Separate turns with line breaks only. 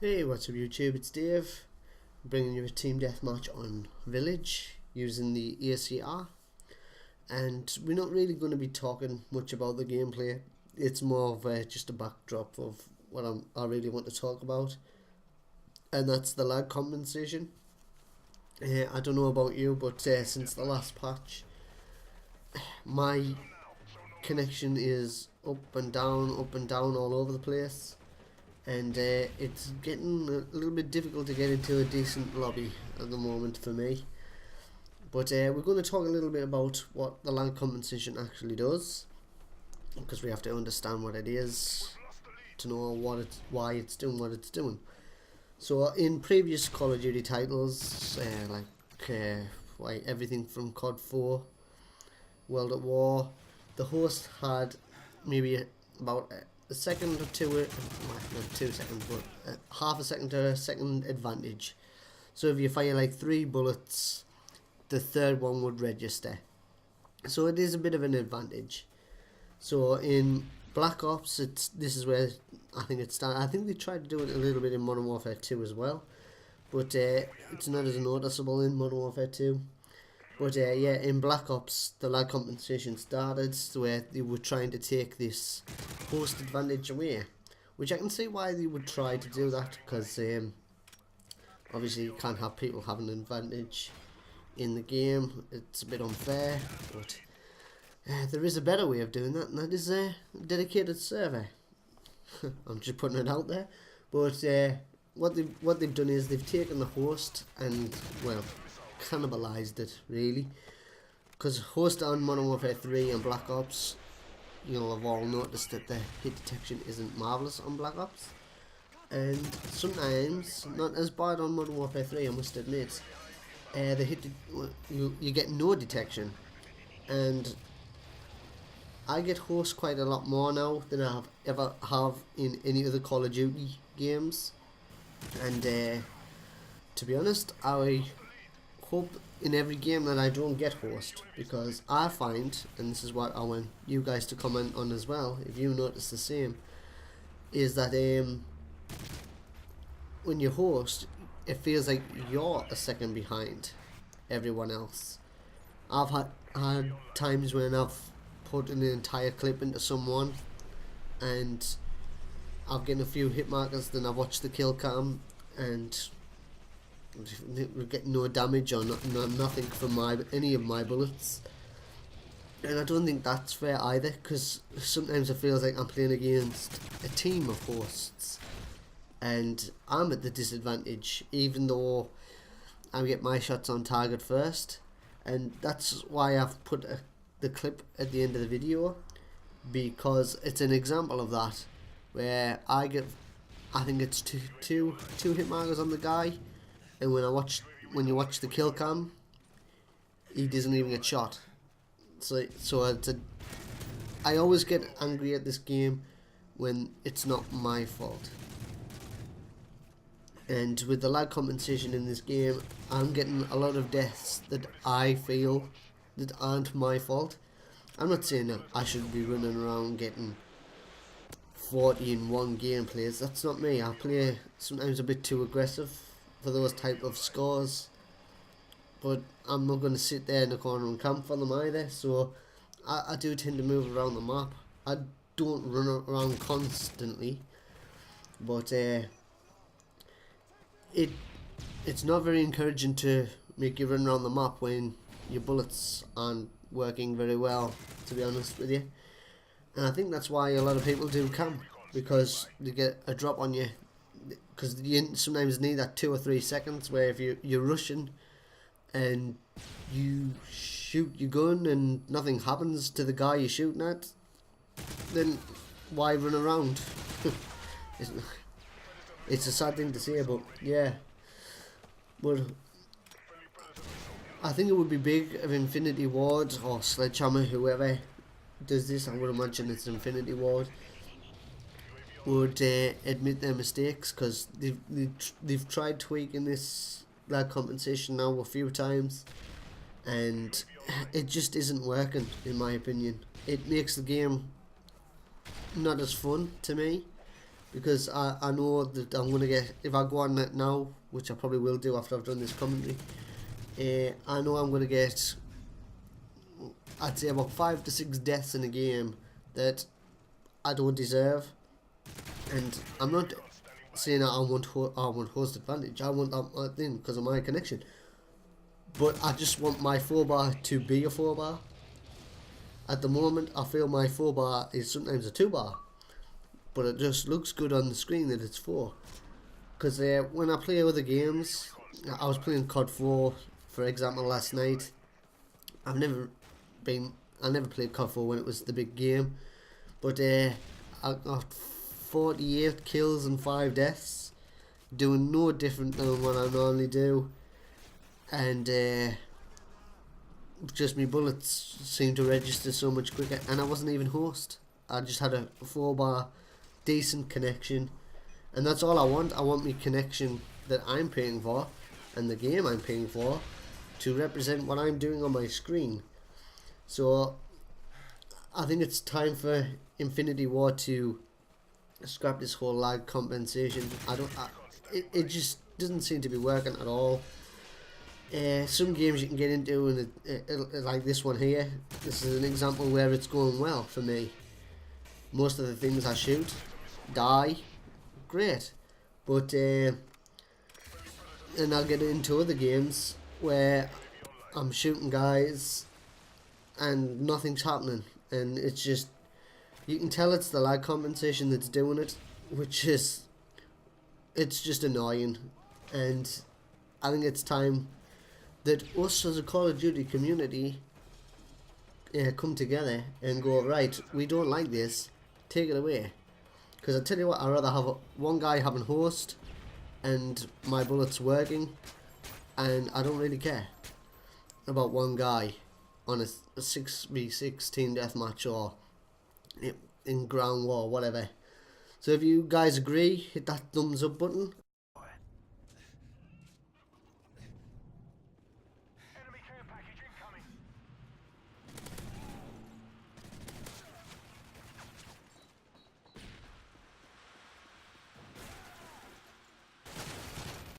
Hey, what's up YouTube? It's Dave, bringing you a team deathmatch on Village using the ACR, and we're not really going to be talking much about the gameplay. It's more of just a backdrop of what I really want to talk about, and that's the lag compensation. I don't know about you, but since the last patch, my connection is up and down all over the place. And it's getting a little bit difficult to get into a decent lobby at the moment for me. But we're going to talk a little bit about what the lag compensation actually does, because we have to understand what it is to know why it's doing what it's doing. So in previous Call of Duty titles, like everything from COD 4, World at War, the host had maybe about a second or two, not 2 seconds, but half a second to a second advantage. So if you fire like 3 bullets, the third one would register. So it is a bit of an advantage. So in Black Ops, this is where I think it started. I think they tried to do it a little bit in Modern Warfare 2 as well, but it's not as noticeable in Modern Warfare 2. But yeah, in Black Ops, the lag compensation started where they were trying to take this host advantage away, which I can see why they would try to do that, because obviously you can't have people having an advantage in the game. It's a bit unfair, but there is a better way of doing that, and that is a dedicated server. I'm just putting it out there. But what they've done is they've taken the host and, well, cannibalized it really, because host on Modern Warfare 3 and Black Ops, you'll have all noticed that the hit detection isn't marvellous on Black Ops, and sometimes not as bad on Modern Warfare 3, I must admit. You get no detection, and I get host quite a lot more now than I ever have in any other Call of Duty games, and to be honest, I hope in every game that I don't get host, because I find, and this is what I want you guys to comment on as well, if you notice the same, is that when you host, it feels like you're a second behind everyone else. I've had times when I've put an entire clip into someone and I've gotten a few hit markers, then I've watched the kill cam and we get no damage or nothing from any of my bullets, and I don't think that's fair either, because sometimes it feels like I'm playing against a team of hosts and I'm at the disadvantage, even though I get my shots on target first. And that's why I've put the clip at the end of the video, because it's an example of that, where I think it's two hit markers on the guy, and when you watch the kill cam, he doesn't even get shot. So I always get angry at this game when it's not my fault. And with the lag compensation in this game, I'm getting a lot of deaths that I feel that aren't my fault. I'm not saying that I should be running around getting 40 in one gameplays. That's not me. I play sometimes a bit too aggressive for those type of scores, but I'm not going to sit there in the corner and camp for them either. So I do tend to move around the map. I don't run around constantly, but it's not very encouraging to make you run around the map when your bullets aren't working very well, to be honest with you. And I think that's why a lot of people do camp, because they get a drop on you, because you sometimes need that 2 or 3 seconds where if you're rushing and you shoot your gun and nothing happens to the guy you're shooting at, then why run around? It's a sad thing to say, but yeah. But I think it would be big if Infinity Ward or Sledgehammer, whoever does this, I would imagine it's Infinity Ward, would admit their mistakes, because they've tried tweaking this lag compensation now a few times, and it just isn't working, in my opinion. It makes the game not as fun to me, because I know that I'm going to get, if I go on that now, which I probably will do after I've done this commentary, I know I'm going to get, I'd say about 5 to 6 deaths in a game that I don't deserve. And I'm not saying that I want host advantage. I want that thing because of my connection. But I just want my 4-bar to be a 4-bar. At the moment, I feel my 4-bar is sometimes a 2-bar. But it just looks good on the screen that it's 4. Because when I play other games, I was playing COD 4, for example, last night. I never played COD 4 when it was the big game. But I got 48 kills and 5 deaths. Doing no different than what I normally do. And just my bullets seemed to register so much quicker. And I wasn't even host. I just had a 4-bar decent connection. And that's all I want. I want my connection that I'm paying for and the game I'm paying for to represent what I'm doing on my screen. So I think it's time for Infinity Ward to scrap this whole lag compensation. It just doesn't seem to be working at all. Some games you can get into, and like this one here, this is an example where it's going well for me. Most of the things I shoot die, great, but and I'll get into other games where I'm shooting guys and nothing's happening, and it's just, you can tell it's the lag compensation that's doing it, which is, it's just annoying. And I think it's time that us as a Call of Duty community come together and go, right, we don't like this, take it away. Because I tell you what, I'd rather have one guy having host and my bullets working, and I don't really care about one guy on a 6v6 team deathmatch or in ground war, whatever. So if you guys agree, hit that thumbs up button.